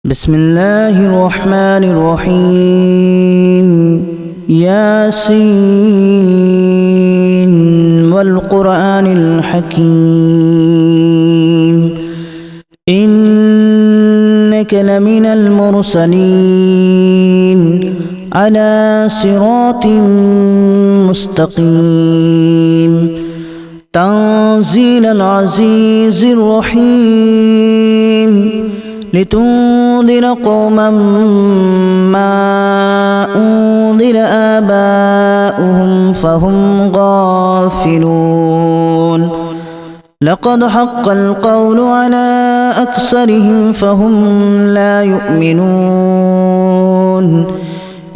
بسم الله الرحمن الرحيم ياسين والقرآن الحكيم إنك لمن المرسلين على صراط مستقيم تنزيل العزيز الرحيم لتنذر قوما ما أنذر آباؤهم فهم غافلون لقد حق القول على أكثرهم فهم لا يؤمنون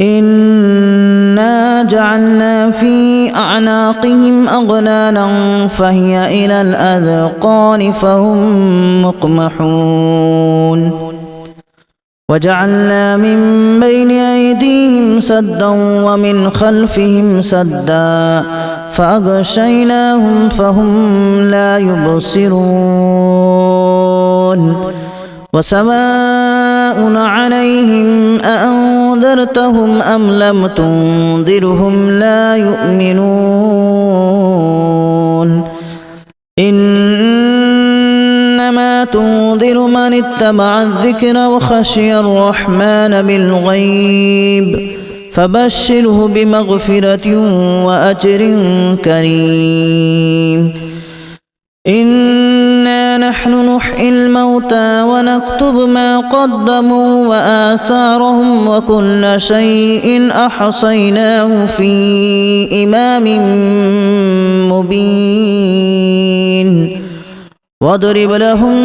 إنا جعلنا في أعناقهم أغلالا فهي إلى الأذقان فهم مقمحون وجعلنا من بين أيديهم سدا ومن خلفهم سدا فأغشيناهم فهم لا يبصرون وسواء عليهم أأنذرتهم أم لم تنذرهم لا يؤمنون إنما تنذر من اتبع الذكر وخشي الرحمن بالغيب فبشره بمغفرة وأجر كريم إنا نحن نحيي الموتى ونكتب ما قدموا وآثارهم وكل شيء أحصيناه في إمام مبين واضرب لهم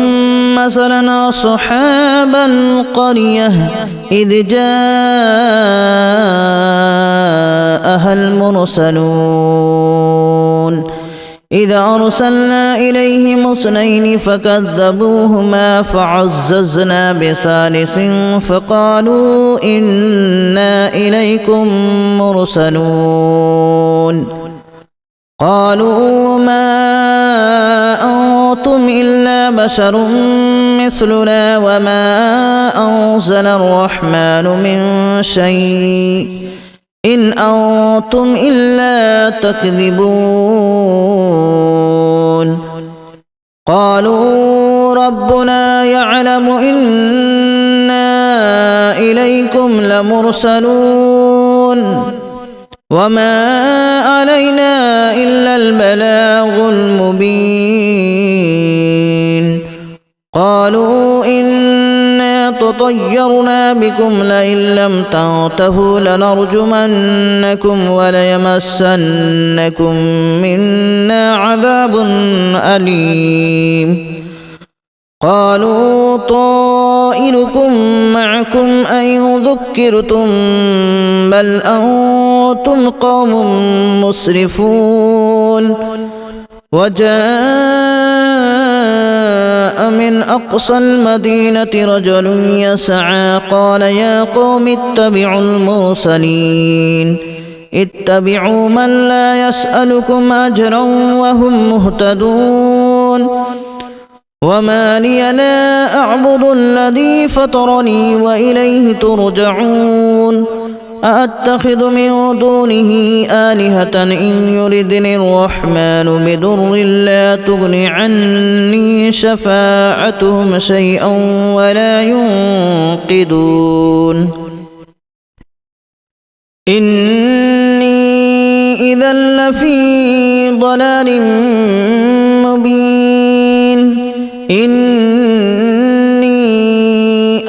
مثلا أصحاب القرية إذ جاءها المرسلون إذا أرسلنا إليهم اثنين فكذبوهما فعززنا بثالث فقالوا إنا إليكم مرسلون قالوا ما أنتم إلا بشر مثلنا وما أنزل الرحمن من شيء إن أنتم إلا تكذبون قالوا ربنا يعلم إنا إليكم لمرسلون وما علينا إلا البلاغ المبين قالوا إنا تطيرنا بكم لئن لم تنتهوا لنرجمنكم وليمسنكم منا عذاب أليم قالوا طائركم معكم أن ذكرتم بل أنتم قوم مسرفون وجاء من أقصى المدينة رجل يسعى قال يا قوم اتبعوا المرسلين اتبعوا من لا يسألكم أجرا وهم مهتدون وما لي لا أعبد الذي فطرني وإليه ترجعون أأتخذ من دونه آلهة إن يردني الرحمن بضر لا تغن عني شفاعتهم شيئا ولا ينقذون إني إذا لفي ضلال مبين إني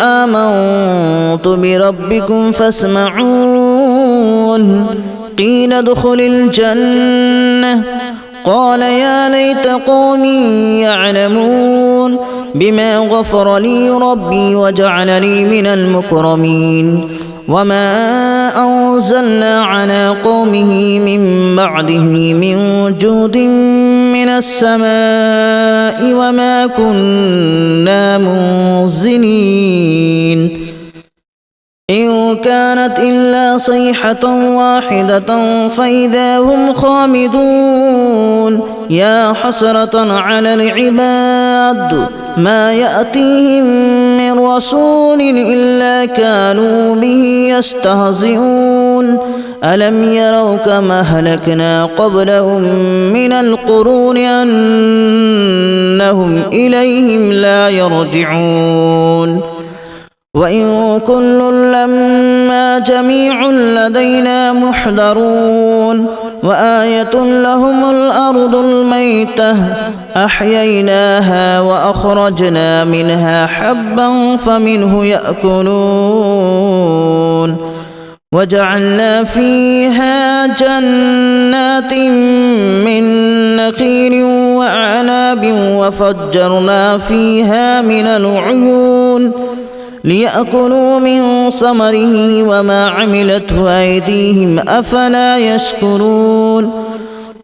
آمنت بربكم فاسمعون قيل ادخل الجنة قال يا ليت قومي يعلمون بما غفر لي ربي وجعلني من المكرمين وما أنزلنا على قومه من بعده من جود من السماء وما كنا منزلين إن كانت إلا صيحة واحدة فإذا هم خامدون يا حسرة على العباد ما يأتيهم من رسول إلا كانوا به يستهزئون ألم يروا كما أهلكنا قبلهم من القرون أنهم إليهم لا يرجعون وإن كل لما جميع لدينا محضرون وآية لهم الأرض الميتة أحييناها وأخرجنا منها حبا فمنه يأكلون وجعلنا فيها جنات من نخيل وأعناب وفجرنا فيها من العيون ليأكلوا من ثمره وما عملته أيديهم أفلا يشكرون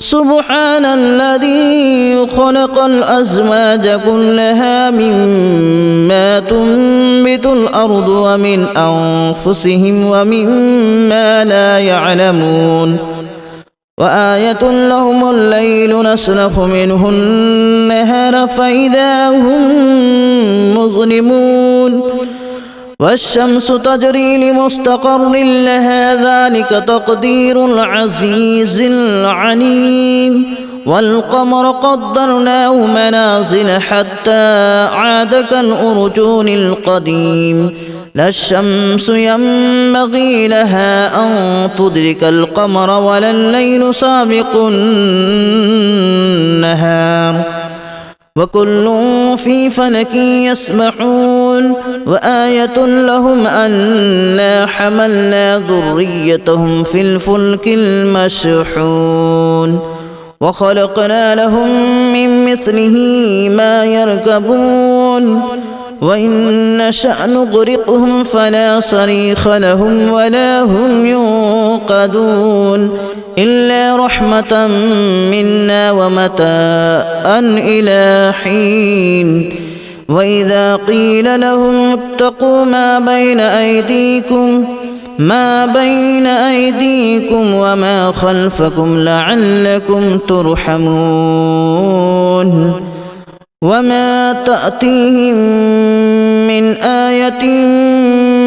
سبحان الذي خلق الأزواج كلها مما تنبت الأرض ومن أنفسهم ومما لا يعلمون وآية لهم الليل نسلخ منه النهار فإذا هم مظلمون والشمس تجري لمستقر لها ذلك تقدير العزيز العليم والقمر قدرناه منازل حتى عاد كالأرجون القديم لا الشمس ينبغي لها أن تدرك القمر ولا الليل سابق النهار وكل في فلك يسبحون وآية لهم أنا حملنا ذريتهم في الفلك المشحون وخلقنا لهم من مثله ما يركبون وإن نشأ نغرقهم فلا صريخ لهم ولا هم ينقذون إلا رحمة منا ومتاعا إلى حين وإذا قيل لهم اتقوا ما بين أيديكم وما خلفكم لعلكم ترحمون وما تأتيهم من آية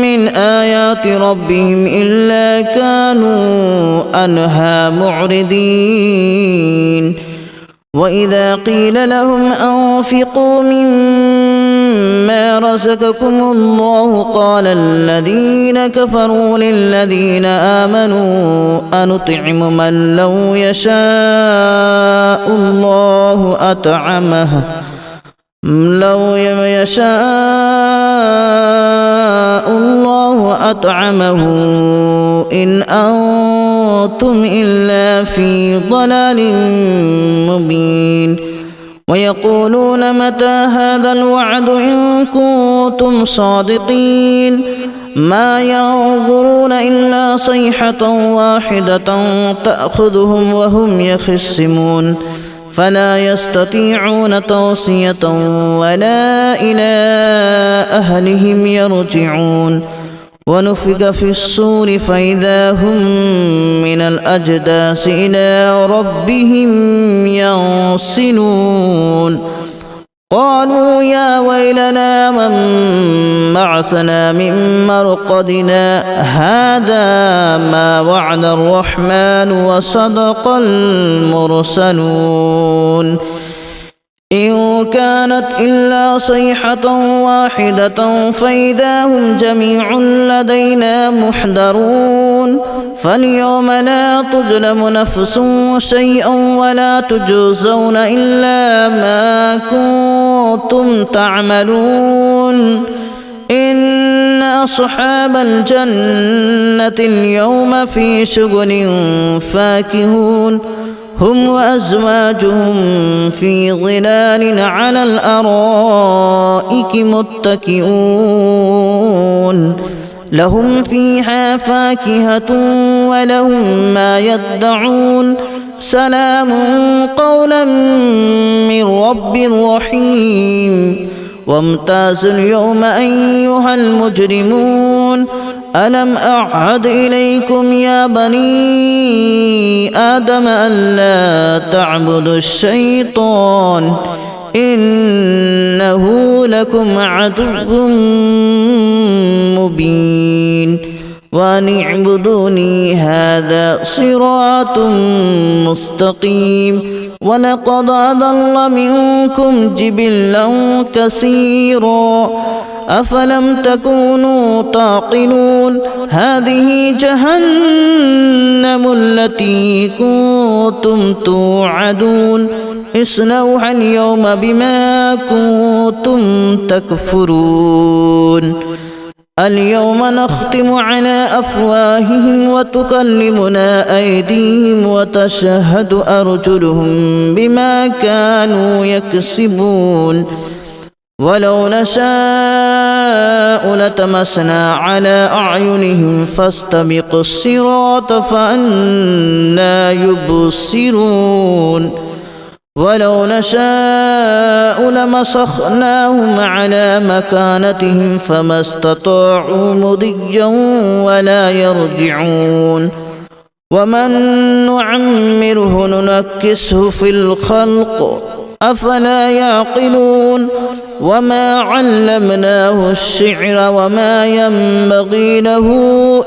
من آيات ربهم إلا كانوا عنها معرضين وإذا قيل لهم أنفقوا مما رزقكم الله قال الذين كفروا للذين آمنوا أنطعم من لو يشاء الله أطعمه إن أنتم إلا في ضلال مبين ويقولون متى هذا الوعد إن كنتم صادقين ما ينظرون إلا صيحة واحدة تأخذهم وهم يخصمون فلا يستطيعون توصية ولا إلى أهلهم يرجعون ونفخ في الصور فإذا هم من الأجداث إلى ربهم ينسلون قالوا يا ويلنا من بعثنا من مرقدنا هذا ما وعد الرحمن وصدق المرسلون إن كانت إلا صيحة واحدة فإذا هم جميع لدينا محضرون فاليوم لا تظلم نفس شيئا ولا تجزون إلا ما كنتم تعملون إن أصحاب الجنة اليوم في شغل فاكهون هم وأزواجهم في ظلال على الأرائك متكئون لهم فيها فاكهة ولهم ما يدعون سلام قولا من رب رحيم وامتازوا اليوم أيها المجرمون ألم أعهد إليكم يا بني آدم ألا تعبدوا الشيطان إنه لكم عدو مبين وأن اعبدوني هذا صراط مستقيم ولقد أضل منكم جبلا كثيرا أفلم تكونوا تعقلون هذه جهنم التي كنتم توعدون اصلوها اليوم بما كنتم تكفرون اليوم نختم على أفواههم وتكلمنا أيديهم وتشهد أرجلهم بما كانوا يكسبون ولو نشاء لتمسنا على أعينهم فاستبقوا الصراط فأنى يبصرون ولو نشاء لمسخناهم على مكانتهم فما استطاعوا مضيا ولا يرجعون ومن نعمره ننكسه في الخلق أفلا يعقلون وما علمناه الشعر وما ينبغي له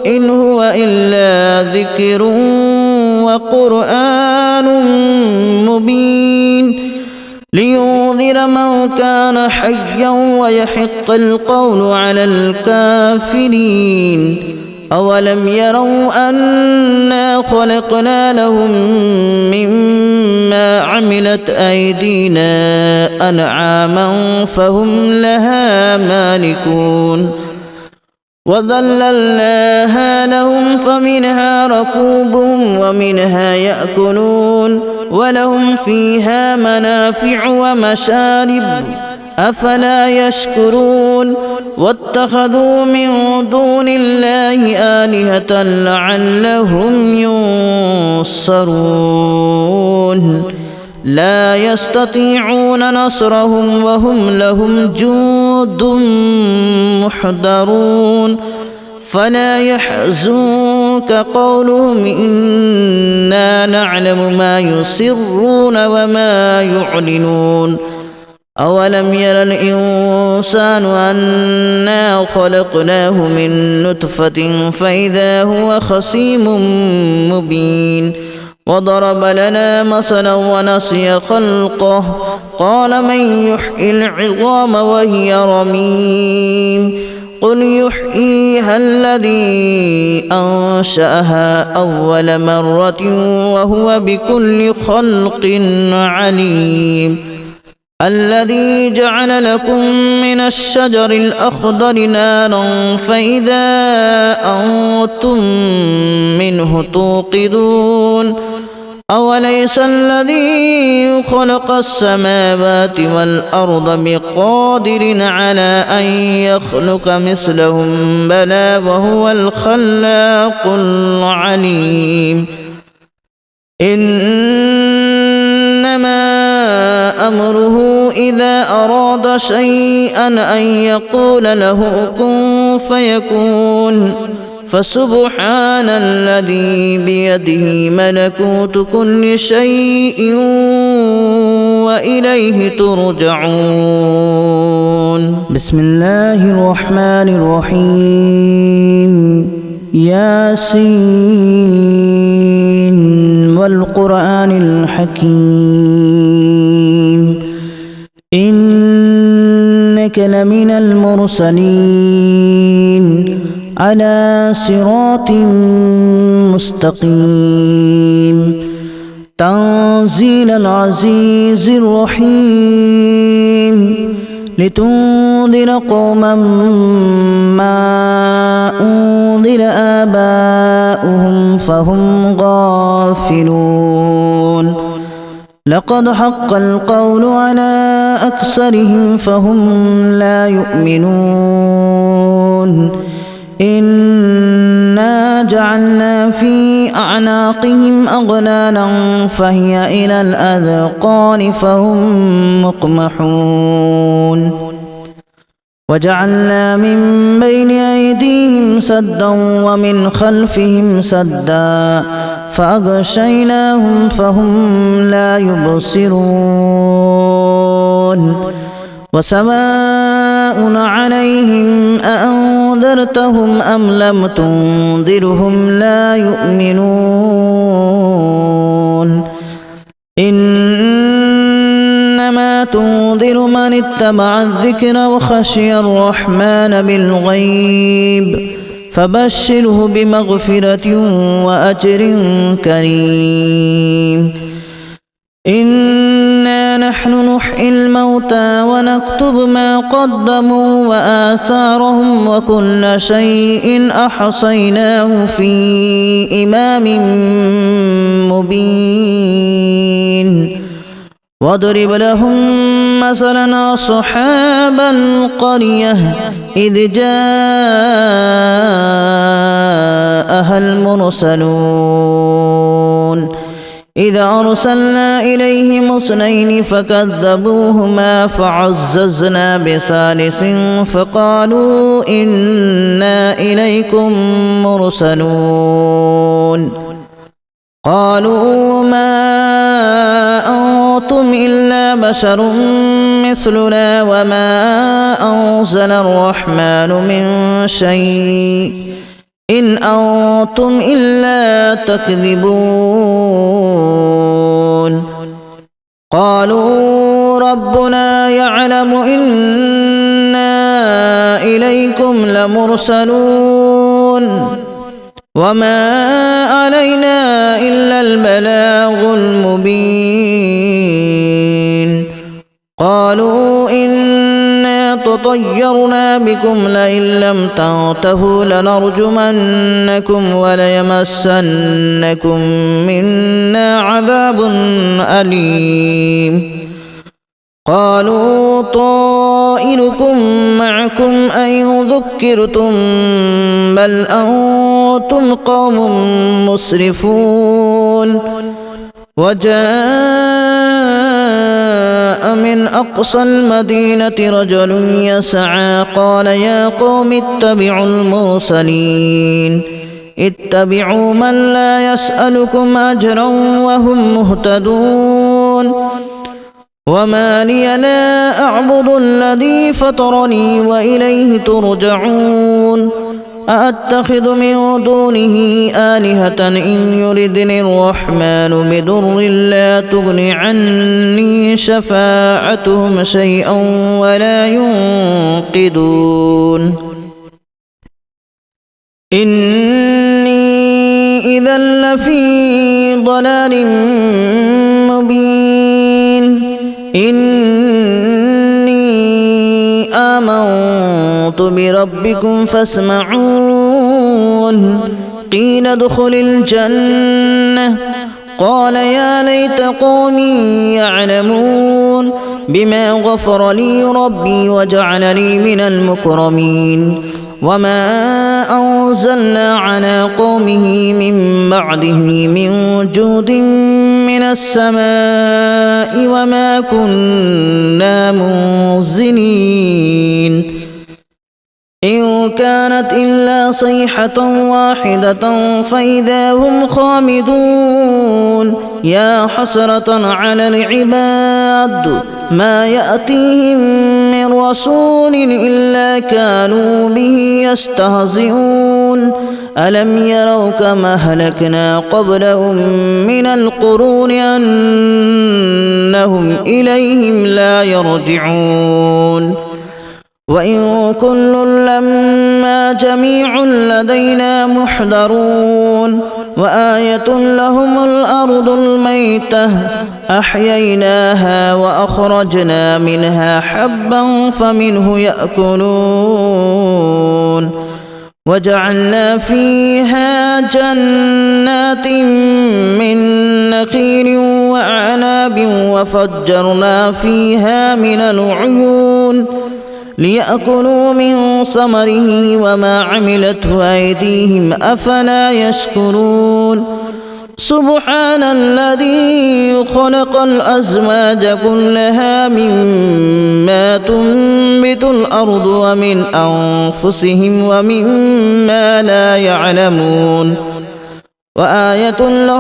إن هو إلا ذكر وقرآن مبين لينذر من كان حيا ويحق القول على الكافرين أولم يروا أنا خلقنا لهم مما عملت أيدينا أنعاما فهم لها مالكون وذللناها لهم فمنها ركوبهم ومنها يأكلون ولهم فيها منافع ومشارب أفلا يشكرون واتخذوا من دون الله آلهة لعلهم ينصرون لا يستطيعون نصرهم وهم لهم جند محضرون فلا يحزنك قولهم إنا نعلم ما يسرون وما يعلنون أولم ير الإنسان أنا خلقناه من نطفة فإذا هو خصيم مبين وضرب لنا مثلا ونسي خلقه قال من يحيي العظام وهي رميم قل يحييها الذي أنشأها أول مرة وهو بكل خلق عليم الذي جعل لكم من الشجر الأخضر نارا فإذا أنتم منه توقدون أوليس الذي خلق السماوات والأرض بقادر على أن يخلق مثلهم بلى وهو الخلاق العليم إنما أمره إذا أراد شيئا أن يقول له كن فيكون فسبحان الذي بيده ملكوت كل شيء وإليه ترجعون بسم الله الرحمن الرحيم ياسين والقرآن الحكيم إنك لمن المرسلين على صراط مستقيم تنزيل العزيز الرحيم لتنذر قوما ما أنذر آباؤهم فهم غافلون لقد حق القول على أكثرهم فهم لا يؤمنون إنا جعلنا في أعناقهم أغلالا فهي إلى الأذقان فهم مقمحون وجعلنا من بين أيديهم سدا ومن خلفهم سدا فأغشيناهم فهم لا يبصرون وسواء عليهم أأنذرتهم أم لم تنذرهم لا يؤمنون إنما تنذر من اتبع الذكر وخشي الرحمن بالغيب فبشره بمغفرة وأجر كريم إنا نحن نحيي الموتى ونكتب ما قدموا وآثارهم وكل شيء أحصيناه في إمام مبين واضرب لهم مثلا أصحاب القرية إذ جاءها المرسلون إذ أرسلنا إليهم اثنين فكذبوهما فعززنا بثالث فقالوا إنا إليكم مرسلون قالوا ما أنتم إلا بشر مثلنا وما أنزل الرحمن من شيء إن أنتم إلا تكذبون قالوا ربنا يعلم إنا إليكم لمرسلون وما علينا إلا البلاغ المبين قالوا إنا تطيرنا بكم لئن لم تنتهوا لنرجمنكم وليمسنكم منا عذاب أليم قالوا طائركم معكم أن ذكرتم بل أنتم قوم مسرفون وجاء من أقصى المدينة رجل يسعى قال يا قوم اتبعوا المرسلين اتبعوا من لا يسألكم أجرا وهم مهتدون وما لي لا أعبد الذي فطرني وإليه ترجعون أأتخذ من دونه آلهة إن يردني الرحمن بضر لا تغن عني شفاعتهم شيئا ولا ينقذون إني إذا لفي ضلال مبين إني آمنت بربكم فاسمعون قيل ادخل الجنة قال يا ليت قومي يعلمون بما غفر لي ربي وجعلني من المكرمين وما أنزلنا على قومه من بعده من جود من السماء وما كنا منزلين إن كانت إلا صيحة واحدة فإذا هم خامدون يا حسرة على العباد ما يأتيهم من رسول إلا كانوا به يستهزئون ألم يروا كما أهلكنا قبلهم من القرون أنهم إليهم لا يرجعون وإن كل لما جميع لدينا محضرون وآية لهم الأرض الميتة أحييناها وأخرجنا منها حبا فمنه يأكلون وجعلنا فيها جنات من نخيل وأعناب وفجرنا فيها من العيون ليأكلوا من ثمره وما عملته أيديهم أفلا يشكرون سبحان الذي خلق الأزواج كلها مما تنبت الأرض ومن أنفسهم ومما لا يعلمون وآية لهم